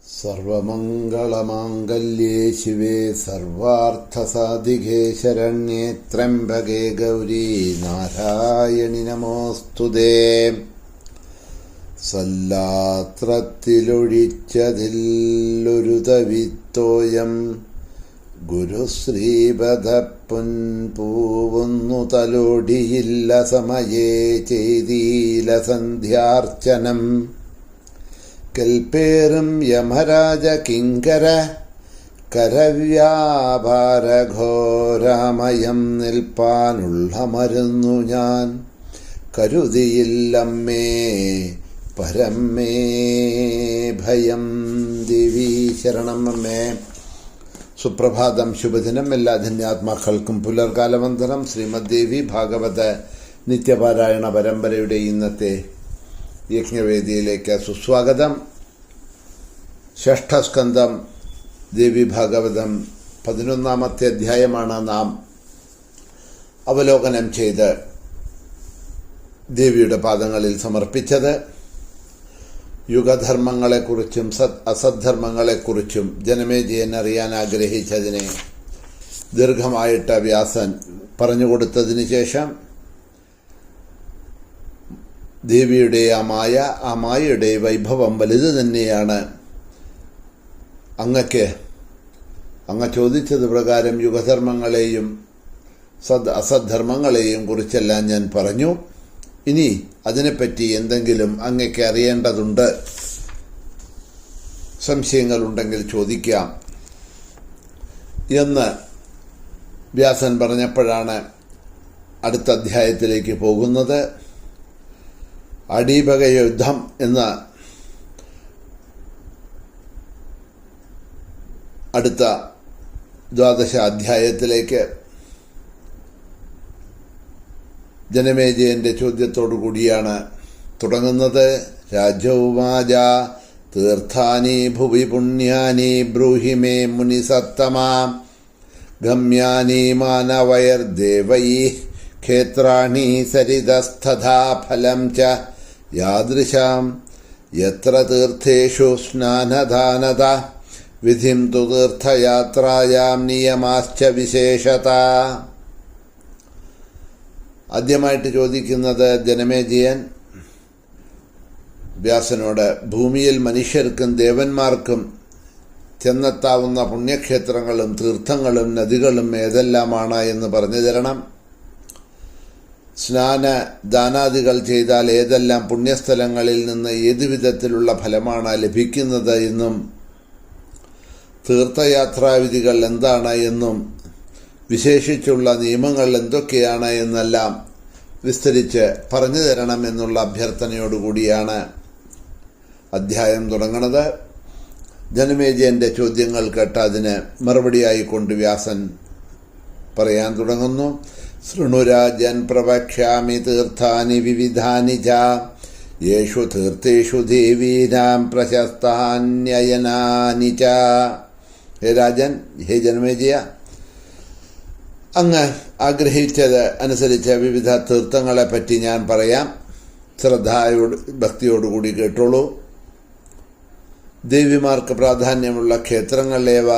സർവമംഗളമാംഗല്യേ ശിവേ സർവാർത്ഥസാധികേ ശരണ്യേ ത്രംബകേ ഗൗരീ നാരായണി നമോസ്തുതേ. സല്ലാത്രത്തിലൊഴിച്ചതില്ലൊരു തവിത്തോയം ഗുരുശ്രീപദപ്പൊൻപൂവുന്നു തലോടിയില്ല സമയേ ചെയ്തീല സന്ധ്യാർച്ചനം. കൽപ്പേറും യമരാജ കിങ്കര കരവ്യാപാരഘോരാമയം നിൽപ്പാനുള്ള മരുന്നു ഞാൻ കരുതിയില്ലമ്മേ പരമേ ഭയം ദിവി ശരണം അമ്മേ. സുപ്രഭാതം, ശുഭദിനം. എല്ലാ ധന്യാത്മാക്കൾക്കും പുലർകാലവന്ദനം. ശ്രീമദ് ദേവി ഭാഗവത നിത്യപാരായണ പരമ്പരയുടെ ഇന്നത്തെ യജ്ഞവേദിയിലേക്ക് സുസ്വാഗതം. ഷഷ്ഠസ്കന്ധം ദേവി ഭാഗവതം 11-ാമത്തെ അധ്യായമാണ് നാം അവലോകനം ചെയ്ത് ദേവിയുടെ പാദങ്ങളിൽ സമർപ്പിച്ചത്. യുഗധർമ്മങ്ങളെക്കുറിച്ചും അസദ്ധർമ്മങ്ങളെക്കുറിച്ചും ജനമേജയൻ അറിയാൻ ആഗ്രഹിച്ചതിനെ ദീർഘമായിട്ട് വ്യാസൻ പറഞ്ഞുകൊടുത്തതിന് ശേഷം ദേവിയുടെ ആ മായയുടെ വൈഭവം വലുത് തന്നെയാണ്. അങ്ങ് ചോദിച്ചത് പ്രകാരം യുഗധർമ്മങ്ങളെയും അസദ്ധർമ്മങ്ങളെയും കുറിച്ചെല്ലാം ഞാൻ പറഞ്ഞു. ഇനി അതിനെപ്പറ്റി എന്തെങ്കിലും അങ്ങക്ക് അറിയേണ്ടതുണ്ട്, സംശയങ്ങളുണ്ടെങ്കിൽ ചോദിക്കാം എന്ന് വ്യാസൻ പറഞ്ഞപ്പോഴാണ് അടുത്ത അധ്യായത്തിലേക്ക് പോകുന്നത്. അടീപക യുദ്ധം എന്ന അടുത്ത 12 അധ്യായത്തിലേക്ക് ജനമേജയന്റെ ചോദ്യത്തോടു കൂടിയാണ് തുടങ്ങുന്നത്. രാജോവാച തീർത്ഥാനി ഭുവി പുണ്യാനി ബ്രൂഹി മേ മുനിസത്തമാ ഗമ്യാനി മാനവൈർദേവൈ ക്ഷേത്രാണി സരിതസ്ഥഥാ ഫലം ച യാദൃശാം യത്ര തീർത്ഥേഷു സ്നാനദാനത വിധിം തു തീർത്ഥയാത്രായാം നിയമാശ്ച വിശേഷത. ആദ്യമായിട്ട് ചോദിക്കുന്നത് ജനമേജയൻ വ്യാസനോട് ഭൂമിയിൽ മനുഷ്യർക്കും ദേവന്മാർക്കും ചെന്നെത്താവുന്ന പുണ്യക്ഷേത്രങ്ങളും തീർത്ഥങ്ങളും നദികളും ഏതെല്ലാമാണ് എന്ന് പറഞ്ഞു തരണം. സ്നാനദാനാദികൾ ചെയ്താൽ ഏതെല്ലാം പുണ്യസ്ഥലങ്ങളിൽ നിന്ന് ഏതു വിധത്തിലുള്ള ഫലമാണ് ലഭിക്കുന്നത് എന്നും തീർത്ഥയാത്രാവിധികൾ എന്താണ് എന്നും വിശേഷിച്ചുള്ള നിയമങ്ങൾ എന്തൊക്കെയാണ് എന്നെല്ലാം വിസ്തരിച്ച് പറഞ്ഞു തരണം എന്നുള്ള അഭ്യർത്ഥനയോടുകൂടിയാണ് അധ്യായം തുടങ്ങുന്നത്. ജനമേജയന്റെ ചോദ്യങ്ങൾ കേട്ട് അതിന് മറുപടിയായിക്കൊണ്ട് വ്യാസൻ പറയാൻ തുടങ്ങുന്നു. ശൃണുരാജൻ പ്രവക്ഷ്യാമി തീർത്ഥാനി വിവിധാനി ച യേഷു തീർത്ഥേഷു ദേവീനാം പ്രശസ്താന്യയനാനി ച. ഹേ രാജൻ, ഹേ ജനമേജയ, അങ്ങ് ആഗ്രഹിച്ചത് അനുസരിച്ച് വിവിധ തീർത്ഥങ്ങളെപ്പറ്റി ഞാൻ പറയാം. ഭക്തിയോടുകൂടി കേട്ടോളൂ. ദേവിമാർക്ക് പ്രാധാന്യമുള്ള ക്ഷേത്രങ്ങളേവ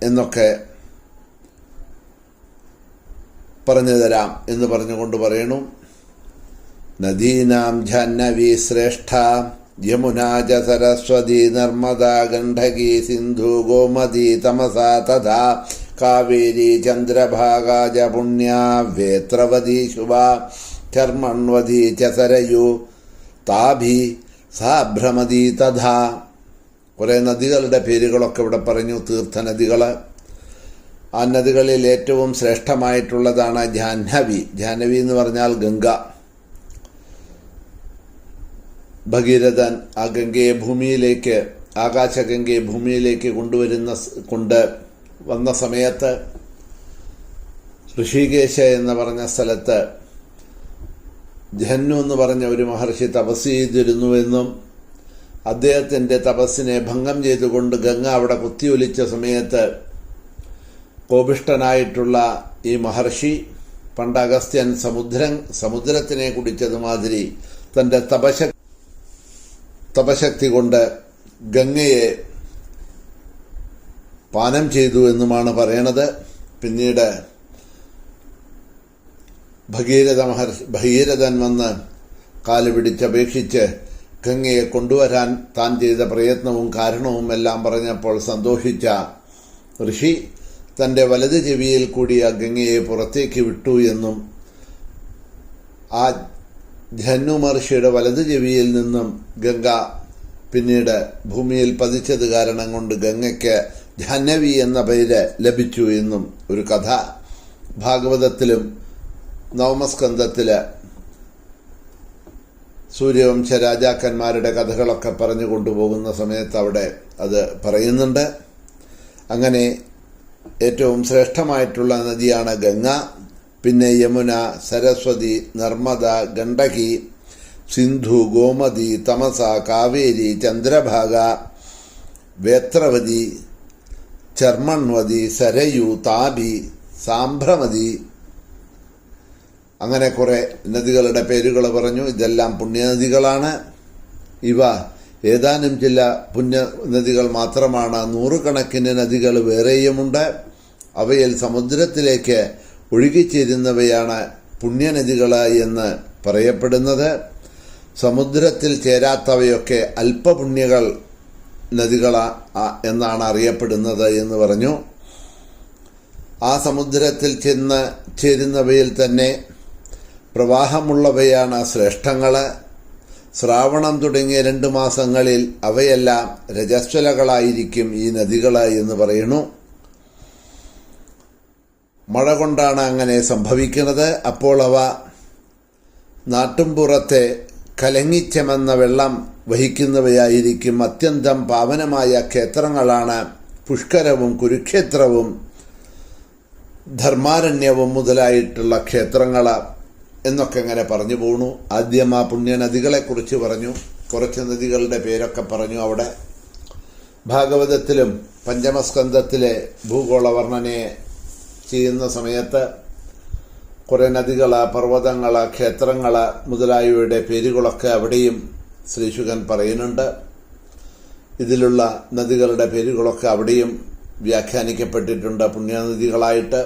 എന്നൊക്കെ പറഞ്ഞു തരാം എന്ന് പറഞ്ഞുകൊണ്ട് പറയണു. നദീനാം ജാഹ്നവി ശ്രേഷ്ഠ യമുനാ ച സരസ്വതി നർമ്മദ ഗണ്ഡകി സിന്ധു ഗോമതി തമസാ തഥാ കാവേരി ചന്ദ്രഭാഗാ ച പുണ്യാ വേത്രവതി ശുഭാ ചർമ്മണ്വതി ച സരയു താഭി സാഭ്രമതി തഥാ. കുറേ നദികളുടെ പേരുകളൊക്കെ ഇവിടെ പറഞ്ഞു. തീർത്ഥനദികൾ. ആ നദികളിൽ ഏറ്റവും ശ്രേഷ്ഠമായിട്ടുള്ളതാണ് ജാഹ്നവി. ജാഹ്നവി എന്ന് പറഞ്ഞാൽ ഗംഗ. ഭഗീരഥൻ ആ ഗംഗയെ ഭൂമിയിലേക്ക്, ആകാശഗംഗയെ ഭൂമിയിലേക്ക് വന്ന സമയത്ത് ഋഷികേശ എന്ന് പറഞ്ഞ സ്ഥലത്ത് ജഹന്നു എന്ന് പറഞ്ഞ ഒരു മഹർഷി തപസ് ചെയ്തിരുന്നുവെന്നും അദ്ദേഹത്തിൻ്റെ തപസ്സിനെ ഭംഗം ചെയ്തുകൊണ്ട് ഗംഗ അവിടെ കുത്തിയൊലിച്ച സമയത്ത് കോപിഷ്ഠനായിട്ടുള്ള ഈ മഹർഷി പണ്ട് അഗസ്ത്യൻ സമുദ്രത്തിനെ കുടിച്ചതുമാതിരി തൻ്റെ തപശക്തി കൊണ്ട് ഗംഗയെ പാനം ചെയ്തു എന്നുമാണ് പറയണത്. പിന്നീട് ഭഗീരഥൻ വന്ന് കാല് പിടിച്ചപേക്ഷിച്ച് ഗംഗയെ കൊണ്ടുവരാൻ താൻ ചെയ്ത പ്രയത്നവും കാരണവും എല്ലാം പറഞ്ഞപ്പോൾ സന്തോഷിച്ച ഋഷി തൻ്റെ വലത് ചെവിയിൽ കൂടി ആ ഗംഗയെ പുറത്തേക്ക് വിട്ടു എന്നും ആ ജഹ്നു മഹർഷിയുടെ വലത് ചെവിയിൽ നിന്നും ഗംഗ പിന്നീട് ഭൂമിയിൽ പതിച്ചത് കാരണം കൊണ്ട് ഗംഗയ്ക്ക് ജഹ്നവി എന്ന പേര് ലഭിച്ചു എന്നും ഒരു കഥ ഭാഗവതത്തിലും നവമസ്കന്ധത്തില് സൂര്യവംശ രാജാക്കന്മാരുടെ കഥകളൊക്കെ പറഞ്ഞു കൊണ്ടുപോകുന്ന സമയത്ത് അവിടെ അത് പറയുന്നുണ്ട്. അങ്ങനെ ഏറ്റവും ശ്രേഷ്ഠമായിട്ടുള്ള നദിയാണ് ഗംഗ. പിന്നെ യമുന, സരസ്വതി, നർമ്മദ, ഗണ്ഡകി, സിന്ധു, ഗോമതി, തമസ, കാവേരി, ചന്ദ്രഭാഗ, വേത്രവതി, ചർമ്മൺവതി, സരയു, താപി, സാംഭ്രമതി, അങ്ങനെ കുറെ നദികളുടെ പേരുകൾ പറഞ്ഞു. ഇതെല്ലാം പുണ്യനദികളാണ്. ഇവ ഏതാനും ചില പുണ്യനദികൾ മാത്രമാണ്. നൂറുകണക്കിന് നദികൾ വേറെയുമുണ്ട്. അവയിൽ സമുദ്രത്തിലേക്ക് ഒഴുകിച്ചേരുന്നവയാണ് പുണ്യനദികൾ എന്ന് പറയപ്പെടുന്നത്. സമുദ്രത്തിൽ ചേരാത്തവയൊക്കെ അല്പപുണ്യകൾ നദികൾ എന്നാണ് അറിയപ്പെടുന്നത് എന്ന് പറഞ്ഞു. ആ സമുദ്രത്തിൽ ചെന്ന് ചേരുന്നവയിൽ തന്നെ പ്രവാഹമുള്ളവയാണ് ശ്രേഷ്ഠങ്ങൾ. ശ്രാവണം തുടങ്ങിയ 2 മാസങ്ങളിൽ അവയെല്ലാം രജസ്വലകളായിരിക്കും ഈ നദികൾ എന്ന് പറയുന്നു. മഴ കൊണ്ടാണ് അങ്ങനെ സംഭവിക്കുന്നത്. അപ്പോൾ അവ നാട്ടുംപുറത്തെ കലങ്ങിച്ചെമെന്ന വെള്ളം വഹിക്കുന്നവയായിരിക്കും. അത്യന്തം പാവനമായ ക്ഷേത്രങ്ങളാണ് പുഷ്കരവും കുരുക്ഷേത്രവും ധർമാരണ്യവും മുതലായിട്ടുള്ള ക്ഷേത്രങ്ങൾ എന്നൊക്കെ അങ്ങനെ പറഞ്ഞു പോണു. ആദ്യം ആ പുണ്യനദികളെക്കുറിച്ച് പറഞ്ഞു. കുറച്ച് നദികളുടെ പേരൊക്കെ പറഞ്ഞു. അവിടെ ഭാഗവതത്തിലും പഞ്ചമസ്കന്ധത്തിലെ ഭൂഗോള വർണ്ണനയെ ചെയ്യുന്ന സമയത്ത് കുറേ നദികൾ, പർവ്വതങ്ങൾ, ക്ഷേത്രങ്ങൾ മുതലായവയുടെ പേരുകളൊക്കെ അവിടെയും ശ്രീശുകൻ പറയുന്നുണ്ട്. ഇതിലുള്ള നദികളുടെ പേരുകളൊക്കെ അവിടെയും വ്യാഖ്യാനിക്കപ്പെട്ടിട്ടുണ്ട് പുണ്യനദികളായിട്ട്.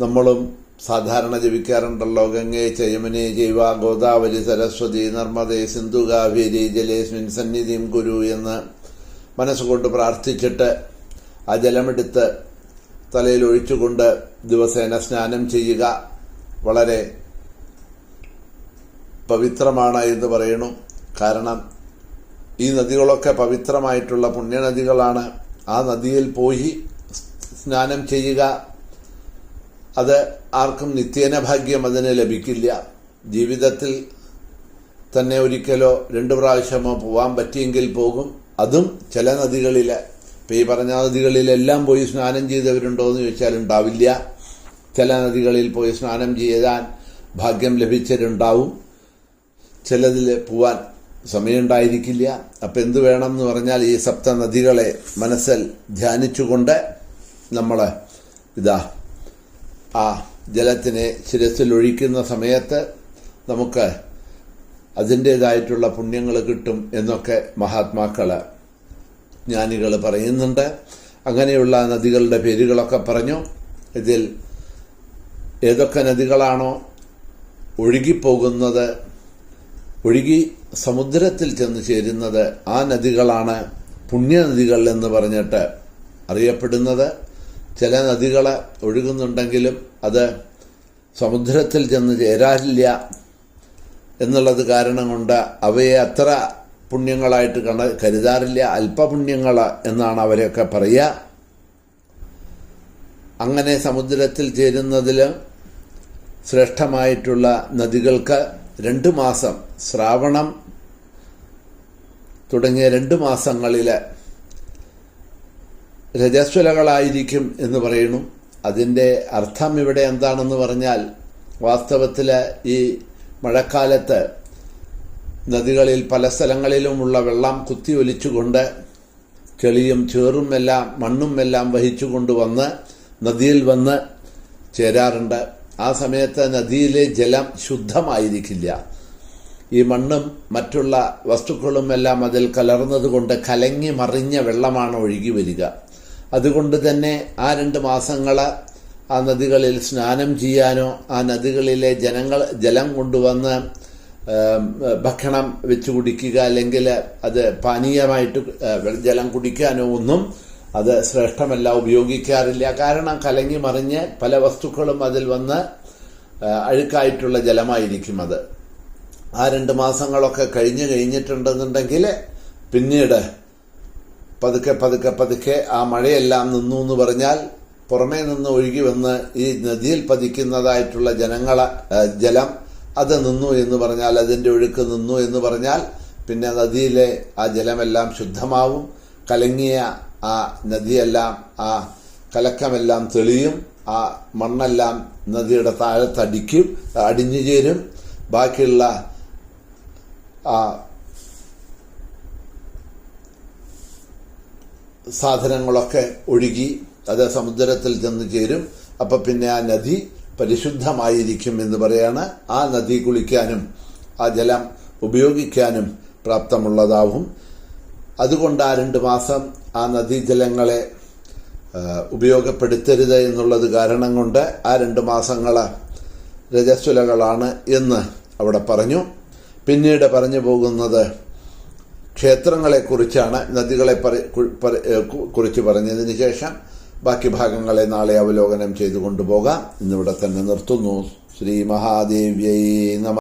നമ്മളും സാധാരണ ജപിക്കാറുണ്ടല്ലോ, ഗംഗേ യമുനേ ചൈവ ഗോദാവരി സരസ്വതി നർമ്മദേ സിന്ധു കാവേരി ജലേസ്മിൻ സന്നിധിം കുരു എന്ന് മനസ്സുകൊണ്ട് പ്രാർത്ഥിച്ചിട്ട് ആ ജലമെടുത്ത് തലയിൽ ഒഴിച്ചുകൊണ്ട് ദിവസേന സ്നാനം ചെയ്യുക. വളരെ പവിത്രമാണ് എന്ന് പറയുന്നു. കാരണം ഈ നദികളൊക്കെ പവിത്രമായിട്ടുള്ള പുണ്യനദികളാണ്. ആ നദിയിൽ പോയി സ്നാനം ചെയ്യുക, അത് ആർക്കും നിത്യേന ഭാഗ്യം അതിന് ലഭിക്കില്ല. ജീവിതത്തിൽ തന്നെ ഒരിക്കലോ 2 പ്രാവശ്യമോ പോവാൻ പറ്റിയെങ്കിൽ പോകും. അതും ചില നദികളിൽ. ഇപ്പം ഈ പറഞ്ഞ നദികളിലെല്ലാം പോയി സ്നാനം ചെയ്തവരുണ്ടോ എന്ന് ചോദിച്ചാൽ ഉണ്ടാവില്ല. ചില നദികളിൽ പോയി സ്നാനം ചെയ്യാൻ ഭാഗ്യം ലഭിച്ചവരുണ്ടാവും. ചിലതിൽ പോവാൻ സമയമുണ്ടായിരിക്കില്ല. അപ്പം എന്തു വേണം എന്ന് പറഞ്ഞാൽ ഈ സപ്ത നദികളെ മനസ്സിൽ ധ്യാനിച്ചുകൊണ്ട് നമ്മൾ ആ ജലത്തിനെ ശിരസിൽ ഒഴിക്കുന്ന സമയത്ത് നമുക്ക് അതിൻ്റേതായിട്ടുള്ള പുണ്യങ്ങൾ കിട്ടും എന്നൊക്കെ മഹാത്മാക്കൾ, ജ്ഞാനികൾ പറയുന്നുണ്ട്. അങ്ങനെയുള്ള നദികളുടെ പേരുകളൊക്കെ പറഞ്ഞു. ഇതിൽ ഏതൊക്കെ നദികളാണോ ഒഴുകിപ്പോകുന്നത്, ഒഴുകി സമുദ്രത്തിൽ ചെന്ന് ചേരുന്നത്, ആ നദികളാണ് പുണ്യനദികൾ എന്ന് പറഞ്ഞിട്ട് അറിയപ്പെടുന്നത്. ചില നദികൾ ഒഴുകുന്നുണ്ടെങ്കിലും അത് സമുദ്രത്തിൽ ചെന്ന് ചേരാറില്ല എന്നുള്ളത് കാരണം കൊണ്ട് അവയെ അത്ര പുണ്യങ്ങളായിട്ട് കരുതാറില്ല. അല്പപുണ്യങ്ങൾ എന്നാണ് അവരെയൊക്കെ പറയുക. അങ്ങനെ സമുദ്രത്തിൽ ചേരുന്നതിൽ ശ്രേഷ്ഠമായിട്ടുള്ള നദികൾക്ക് 2 മാസം, ശ്രാവണം തുടങ്ങിയ 2 മാസങ്ങളിൽ രജസ്വലകളായിരിക്കും എന്ന് പറയുന്നു. അതിൻ്റെ അർത്ഥം ഇവിടെ എന്താണെന്ന് പറഞ്ഞാൽ, വാസ്തവത്തിൽ ഈ മഴക്കാലത്ത് നദികളിൽ പല സ്ഥലങ്ങളിലുമുള്ള വെള്ളം കുത്തിയൊലിച്ചുകൊണ്ട് ചെളിയും ചേറും എല്ലാം മണ്ണും എല്ലാം വഹിച്ചുകൊണ്ട് വന്ന് നദിയിൽ വന്ന് ചേരാറുണ്ട്. ആ സമയത്ത് നദിയിലെ ജലം ശുദ്ധമായിരിക്കില്ല. ഈ മണ്ണും മറ്റുള്ള വസ്തുക്കളും എല്ലാം അതിൽ കലർന്നതുകൊണ്ട് കലങ്ങി മറിഞ്ഞ വെള്ളമാണ് ഒഴുകി വരിക. അതുകൊണ്ട് തന്നെ ആ 2 മാസങ്ങൾ ആ നദികളിൽ സ്നാനം ചെയ്യാനോ ആ നദികളിലെ ജലം കൊണ്ടുവന്ന് ഭക്ഷണം വെച്ച് കുടിക്കുക, അല്ലെങ്കിൽ അത് പാനീയമായിട്ട് ജലം കുടിക്കാനോ ഒന്നും അത് ശ്രേഷ്ഠമല്ല, ഉപയോഗിക്കാറില്ല. കാരണം കലങ്ങി മറിഞ്ഞ് പല വസ്തുക്കളും അതിൽ വന്ന് അഴുക്കായിട്ടുള്ള ജലമായിരിക്കും അത്. ആ 2 മാസങ്ങളൊക്കെ കഴിഞ്ഞിട്ടുണ്ടെന്നുണ്ടെങ്കിൽ പിന്നീട് പതുക്കെ ആ മഴയെല്ലാം നിന്നു എന്ന് പറഞ്ഞാൽ പുറമേ നിന്ന് ഒഴുകി വന്ന് ഈ നദിയിൽ പതിക്കുന്നതായിട്ടുള്ള ജലം അത് നിന്നു എന്ന് പറഞ്ഞാൽ, അതിൻ്റെ ഒഴുക്ക് നിന്നു എന്ന് പറഞ്ഞാൽ പിന്നെ നദിയിലെ ആ ജലമെല്ലാം ശുദ്ധമാവും. കലങ്ങിയ ആ നദിയെല്ലാം, ആ കലക്കമെല്ലാം തെളിയും. ആ മണ്ണെല്ലാം നദിയുടെ താഴത്തടിക്കും, അടിഞ്ഞു ചേരും. ബാക്കിയുള്ള ആ സാധനങ്ങളൊക്കെ ഒഴുകി അത് സമുദ്രത്തിൽ ചെന്ന് ചേരും. അപ്പൊ പിന്നെ ആ നദി പരിശുദ്ധമായിരിക്കും എന്ന് പറയാണ്. ആ നദി കുളിക്കാനും ആ ജലം ഉപയോഗിക്കാനും പ്രാപ്തമുള്ളതാവും. അതുകൊണ്ട് ആ 2 മാസം ആ നദീജലങ്ങളെ ഉപയോഗപ്പെടുത്തരുത് എന്നുള്ളത് കാരണം കൊണ്ട് ആ 2 മാസങ്ങൾ രജസ്വലകളാണ് എന്ന് അവിടെ പറഞ്ഞു. പിന്നീട് പറഞ്ഞു പോകുന്നത് ക്ഷേത്രങ്ങളെക്കുറിച്ചാണ്. നദികളെ കുറിച്ച് പറഞ്ഞതിന് ശേഷം ബാക്കി ഭാഗങ്ങളെ നാളെ അവലോകനം ചെയ്തു കൊണ്ടുപോകാം. ഇന്നിവിടെ തന്നെ നിർത്തുന്നു. ശ്രീ മഹാദേവ്യൈ നമഃ.